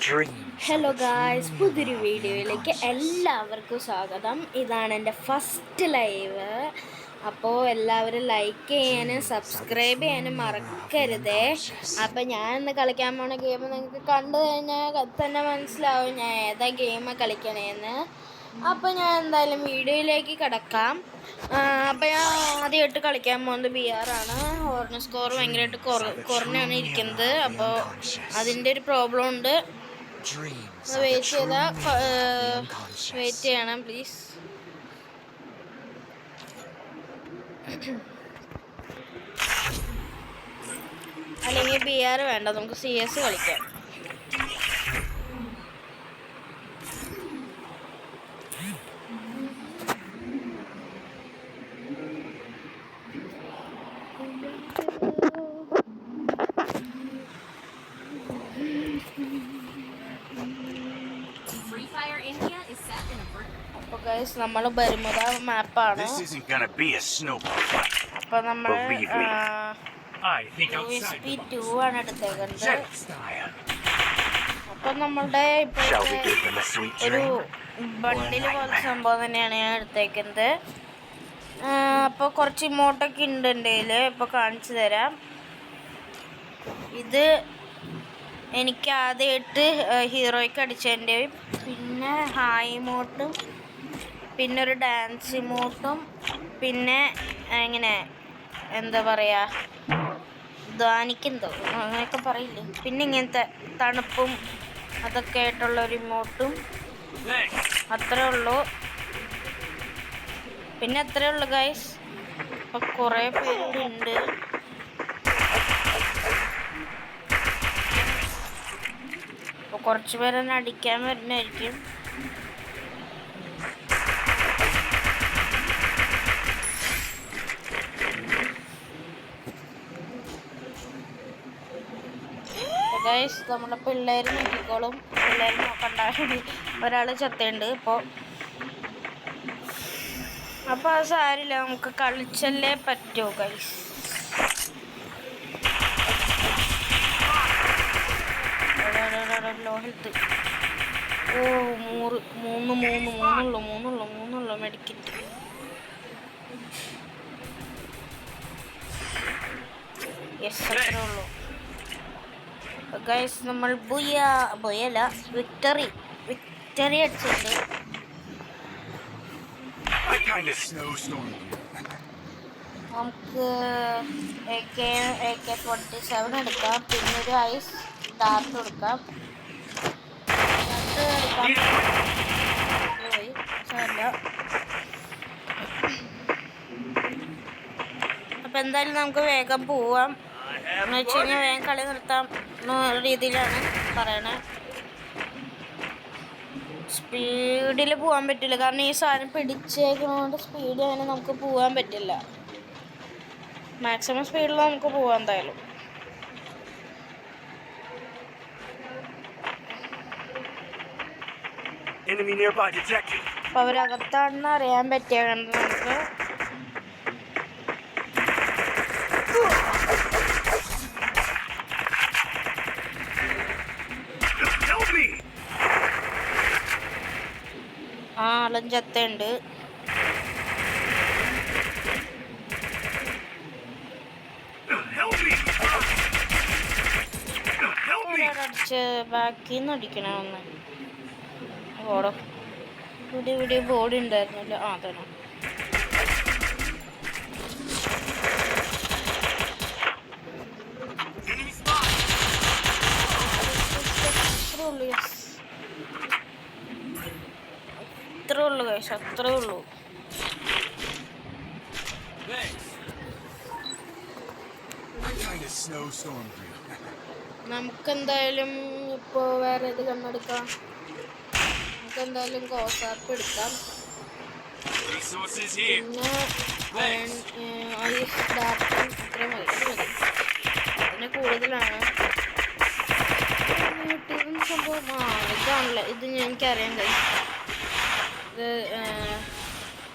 Hello guys, പുതിയൊരു വീഡിയോയിലേക്ക് എല്ലാവർക്കും സ്വാഗതം. ഇതാണ് എൻ്റെ ഫസ്റ്റ് ലൈവ്. അപ്പോൾ എല്ലാവരും ലൈക്ക് ചെയ്യാനും സബ്സ്ക്രൈബ് ചെയ്യാനും മറക്കരുതേ. അപ്പോൾ ഞാൻ ഇന്ന് കളിക്കാൻ പോണ ഗെയിം നിങ്ങൾക്ക് കണ്ടു കഴിഞ്ഞാൽ തന്നെ മനസ്സിലാവും ഞാൻ ഏതാ ഗെയിം കളിക്കണേന്ന്. അപ്പോൾ ഞാൻ എന്തായാലും വീഡിയോയിലേക്ക് കിടക്കാം. അപ്പോൾ ഞാൻ ആദ്യമായിട്ട് കളിക്കാൻ പോകുന്നത് BR ആണ്. ഹോർണർ സ്കോർ ഭയങ്കരമായിട്ട് കുറഞ്ഞാണ് ഇരിക്കുന്നത്. അപ്പോൾ അതിൻ്റെ ഒരു പ്രോബ്ലം ഉണ്ട്. വെയിറ്റ് ചെയ്യണം പ്ലീസ്. അല്ലെങ്കിൽ BR വേണ്ട, നമുക്ക് CS കളിക്കാം. അപ്പോൾ ഗൈസ്, നമ്മൾ ബർമുഡ മാപ്പാണ്. അപ്പോൾ നമ്മൾ USP2 ആണ് എടുത്തേക്കുന്നത്. അപ്പം നമ്മളുടെ ഇപ്പോഴത്തെ ഒരു ബണ്ടിൽ പോലത്തെ സംഭവം തന്നെയാണ് ഞാൻ എടുത്തേക്കുന്നത്. അപ്പോൾ കുറച്ച് ഇമോട്ടൊക്കെ ഉണ്ട് എൻ്റെ കയ്യിൽ. ഇപ്പോൾ കാണിച്ചു തരാം. ഇത് എനിക്ക് ആദ്യമായിട്ട് ഹീറോയ്ക്ക് അടിച്ചതിൻ്റെയും പിന്നെ ഹായ് ഇമോട്ടും പിന്നെ ഒരു ഡാൻസ് ഇമോട്ടും പിന്നെ ഇങ്ങനെ എന്താ പറയുക, ധ്വാനിക്കെന്തോ അങ്ങനെയൊക്കെ പറയില്ലേ, പിന്നെ ഇങ്ങനത്തെ തണുപ്പും അതൊക്കെ ആയിട്ടുള്ളൊരു ഇമോട്ടും. അത്രേ ഉള്ളൂ. പിന്നെ അത്രേ ഉള്ളൂ ഗൈസ്. അപ്പോൾ കുറേ പേരുണ്ട്. അപ്പോൾ കുറച്ച് പേരെന്നെ അടിക്കാൻ വരുന്നതായിരിക്കും. ഗൈസ്, നമ്മുടെ പിള്ളേർ നോക്കിക്കോളും. പിള്ളേർ നോക്കണ്ട, ഒരാൾ ചത്തയുണ്ട് ഇപ്പോൾ. അപ്പോൾ അത് സാരില്ല, നമുക്ക് കളിച്ചല്ലേ പറ്റുമോ ഗൈസ്. Low health. ഓ, മൂന്നുള്ളൂ മെഡിക്കറ്റ്. യെസ്, അത്രേ ഉള്ളൂ ഗൈസ്. നമ്മൾ വിക്ടറി അടിച്ചിട്ടുണ്ട്. നമുക്ക് AK-47 എടുക്കാം. പിന്നെ ഒരു ഐസ് ഡാർട്ട് എടുക്കാം. അപ്പം എന്തായാലും നമുക്ക് വേഗം പോവാം. എന്ന് വെച്ച് കഴിഞ്ഞാൽ വേഗം കളി നിർത്താം രീതിയിലാണ് പറയണേ. സ്പീഡിൽ പോകാൻ പറ്റില്ല, കാരണം ഈ സാധനം പിടിച്ചേക്കുന്നതുകൊണ്ട് സ്പീഡ് അങ്ങനെ നമുക്ക് പോകാൻ പറ്റില്ല. മാക്സിമം സ്പീഡിൽ നമുക്ക് പോകാം എന്തായാലും. അപ്പോൾ അവരകത്താണെന്ന് അറിയാൻ പറ്റിയ നമുക്ക് ആളും ചത്തുണ്ട്. ഒരാളടിച്ച് ബാക്കിന്ന് അടിക്കണമെന്ന്. ഓടോ, ഇവിടെ ബോഡി ഉണ്ടായിരുന്നല്ലോ. അതാണ്. അത്രേ ഉള്ളൂ ഗൈസ്, അത്രേ ഉള്ളൂ. നമുക്കെന്തായാലും ഇപ്പോൾ വേറെ ഇത് കണ്ണെടുക്കാം. നമുക്കെന്തായാലും ഗോസാപ്പ് എടുക്കാം. പിന്നെ ഐസ് ഡാർട്ടും ഇത്രയും മതി. അതിന് കൂടുതലാണ് സംഭവം. ഇതാണല്ലോ, ഇത് എനിക്കറിയാം കഴിയും. ഇത്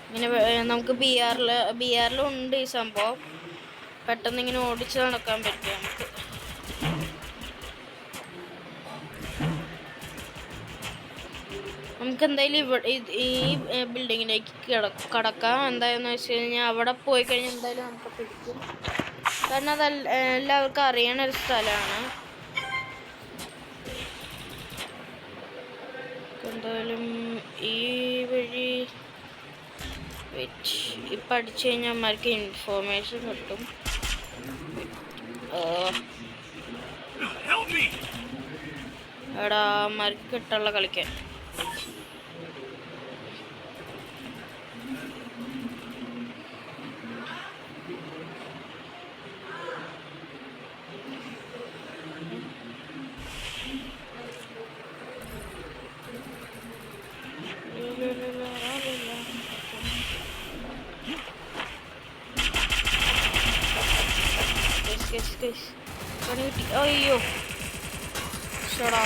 ഇങ്ങനെ നമുക്ക് BR-ലും ഉണ്ട് ഈ സംഭവം. പെട്ടെന്ന് ഇങ്ങനെ ഓടിച്ച് നടക്കാൻ പറ്റും നമുക്ക്. നമുക്ക് എന്തായാലും ഈ ബിൽഡിങ്ങിലേക്ക് കടക്കാം. എന്തായെന്ന് വെച്ച് കഴിഞ്ഞാൽ അവിടെ പോയി കഴിഞ്ഞാൽ എന്തായാലും നമുക്ക് പിടിക്കും. കാരണം അത് എല്ലാവർക്കും അറിയണ ഒരു സ്ഥലമാണ്. എന്തായാലും ഈ വഴി ഇപ്പം അടിച്ചു കഴിഞ്ഞാൽ അമ്മമാർക്ക് ഇൻഫോർമേഷൻ കിട്ടും. എടാ അമ്മമാർക്ക് കിട്ടാനുള്ള കളിക്കാൻ. അയ്യോ ഷടാ.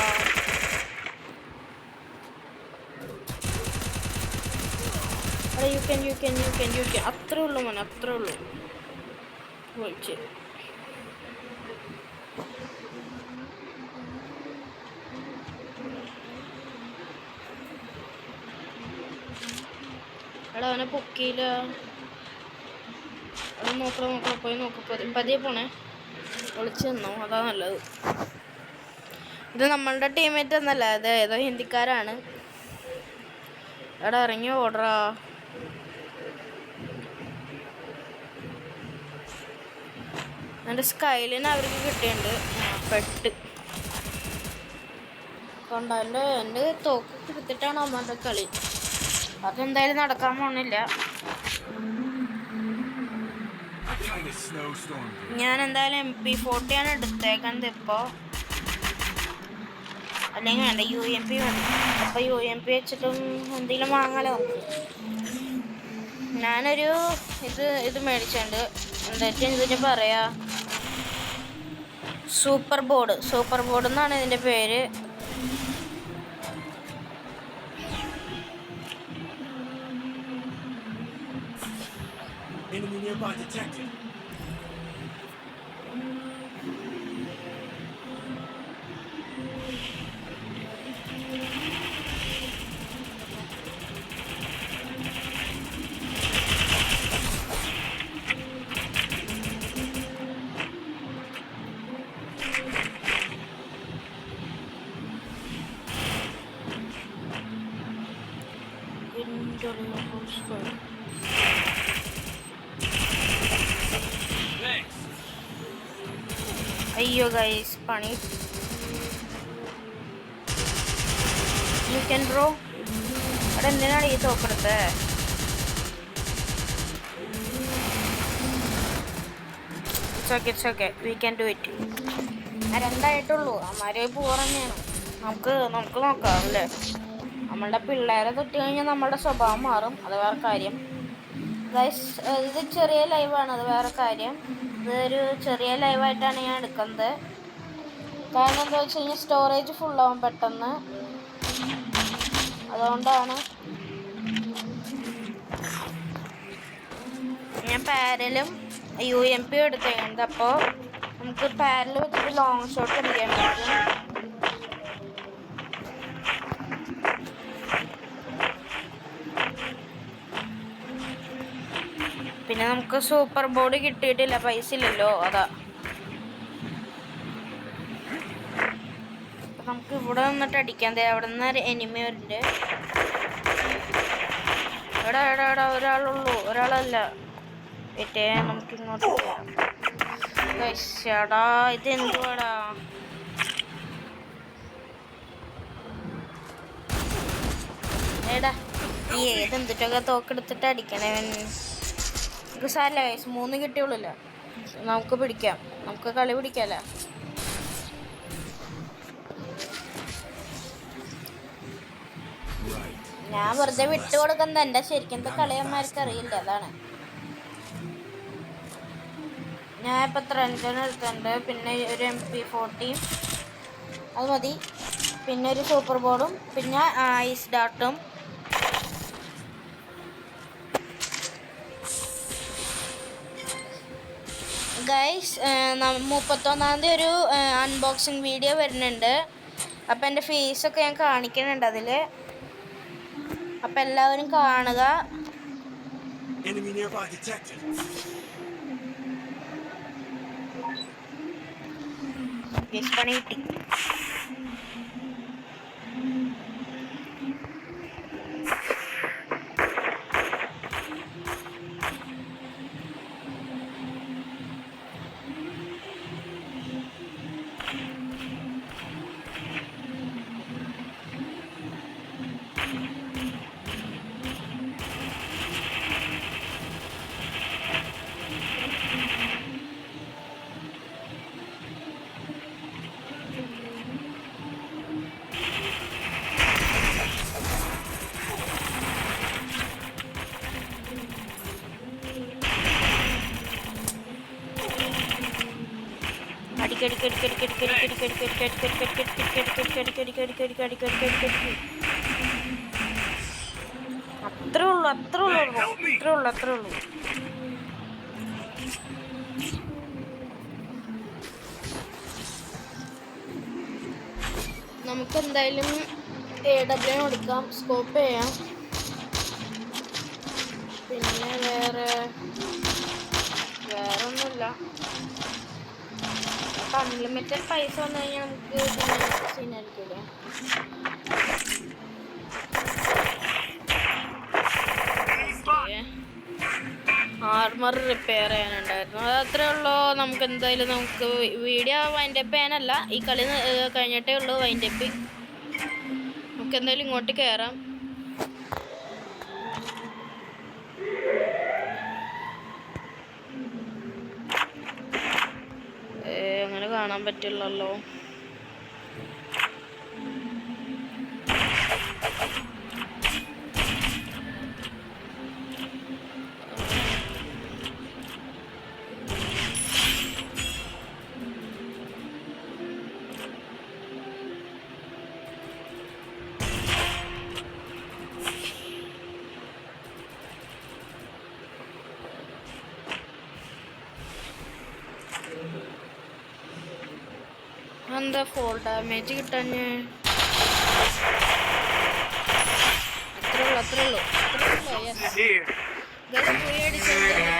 യു ക്യാൻ അത്രേ ഉള്ളൂ മോനെ, അത്രേ ഉള്ളൂ. വിളിച്ച് എടാ അവനെ പൊക്കിയില്ല. അത് നോക്കണം പോയി നോക്കാം. പതിയെ പോണേ, ഒളിച്ച് നിന്നോ, അതാ നല്ലത്. ഇത് നമ്മളുടെ ടീമേറ്റ് ഒന്നല്ല, ഇത് ഏതോ ഹിന്ദിക്കാരാണ്. എടാ ഇറങ്ങി ഓടറാ. എൻ്റെ സ്കൈലിന് അവർക്ക് കിട്ടിയിട്ടുണ്ട്. പെട്ട് കൊണ്ടോ എൻ്റെ തോക്ക് എടുത്തിട്ടാണ് അമ്മൻ്റെ കളി. അതെന്തായാലും നടക്കാൻ പോണില്ല. ഞാൻ എന്തായാലും MP40 ആണ് എടുത്തേക്കുന്നത് ഇപ്പോൾ. അല്ലെങ്കിൽ വേണ്ട, UMP വേണം. അപ്പോൾ UMP വെച്ചിട്ടും എന്തെങ്കിലും വാങ്ങാലോ നമുക്ക്. ഞാനൊരു ഇത് മേടിച്ചിട്ടുണ്ട്. എന്താ ഇതിന് പറയാ, സൂപ്പർ ബോർഡ് എന്നാണ് ഇതിൻ്റെ പേര്. Enemy nearby detected. അയ്യോ ഗൈസ്, പണി. You can bro. അവിടെ എന്തിനാണ് ഈ തോക്കെടുത്തത്? It's okay we can do it. രണ്ടായിട്ടുള്ളൂ, അമ്മാരെ പോവാറ് തന്നെയാണ്. നമുക്ക് നോക്കാം അല്ലേ. നമ്മളുടെ പിള്ളേരെ തൊട്ട് കഴിഞ്ഞാൽ നമ്മളുടെ സ്വഭാവം മാറും, അത് വേറെ കാര്യം. ഗൈസ് ഇത് ചെറിയ ലൈവാണ്, അത് വേറെ കാര്യം. ഇതൊരു ചെറിയ ലൈവായിട്ടാണ് ഞാൻ എടുക്കുന്നത്. കാരണം എന്താ വെച്ച് കഴിഞ്ഞാൽ സ്റ്റോറേജ് ഫുള്ളാവും പെട്ടെന്ന്, അതുകൊണ്ടാണ്. ഞാൻ പാരലും UMP എടുത്തേക്കുന്നത്. അപ്പോൾ നമുക്ക് പാരൽ വെച്ചിട്ട് ലോങ് ഷോട്ട് ചെയ്യാൻ പറ്റും. പിന്നെ നമുക്ക് സൂപ്പർ ബോർഡ് കിട്ടിയിട്ടില്ല, പൈസ ഇല്ലല്ലോ, അതാ. നമുക്ക് ഇവിടെ നിന്നിട്ട് അടിക്കാൻ. അവിടെ നിന്ന് എനിമി വരുന്നുണ്ട്. എടാ ഒരാളുള്ളൂ, ഒരാളല്ല. നമുക്ക് ഇങ്ങോട്ട് പോവാം. ഇതെന്തുവാടാ? എടാ ഈ ഏതെന്തിട്ടൊക്കെ തോക്കെടുത്തിട്ട് അടിക്കണേ. നമുക്ക് സാരല്ല ഗൈസ്, 3 കിട്ടിയുള്ളൂല്ലോ. നമുക്ക് പിടിക്കാം, നമുക്ക് കളി പിടിക്കാമല്ലോ. ഞാൻ വെറുതെ വിട്ടു കൊടുക്കുന്നത് എൻ്റെ ശരിക്കത്തെ കളിയന്മാർക്ക് അറിയില്ല, അതാണ്. ഞാൻ ഇപ്പം 3 എടുത്തിട്ടുണ്ട്. പിന്നെ ഒരു MP40 അത് മതി. പിന്നെ ഒരു സൂപ്പർ ബോർഡും പിന്നെ ഐസ് ഡാർട്ടും. ഗൈസ് 31-ാം തീയതി ഒരു അൺബോക്സിങ് വീഡിയോ വരുന്നുണ്ട്. അപ്പോൾ എൻ്റെ ഫേസൊക്കെ ഞാൻ കാണിക്കുന്നുണ്ട് അതിൽ. അപ്പം എല്ലാവരും കാണുക. പണി കിട്ടി. അത്രേ ഉള്ളൂ. നമുക്ക് എന്തായാലും AW കൊടുക്കാം, സ്കോപ്പ് ചെയ്യാം. പിന്നെ വേറെ ഒന്നുമില്ല. അൺലിമിറ്റഡ് പൈസ വന്നു കഴിഞ്ഞാൽ നമുക്ക് സീനായിരിക്കുമല്ലോ. ആർമർ റിപ്പയർ ചെയ്യാനുണ്ടായിരുന്നു, അത് അത്രേ ഉള്ളൂ. നമുക്ക് വീഡിയോ വൈൻഡപ്പ് ചെയ്യാനല്ല, ഈ കളി കഴിഞ്ഞിട്ടേ ഉള്ളൂ വൈൻഡപ്പ്. നമുക്ക് എന്തായാലും ഇങ്ങോട്ട് കയറാം. അങ്ങനെ കാണാൻ പറ്റില്ലല്ലോ. എന്താ ഫോൾ ഡാമേജ് കിട്ടാഞ്ഞ്? അത്രേ ഉള്ളൂ. പോയി അടിച്ചത്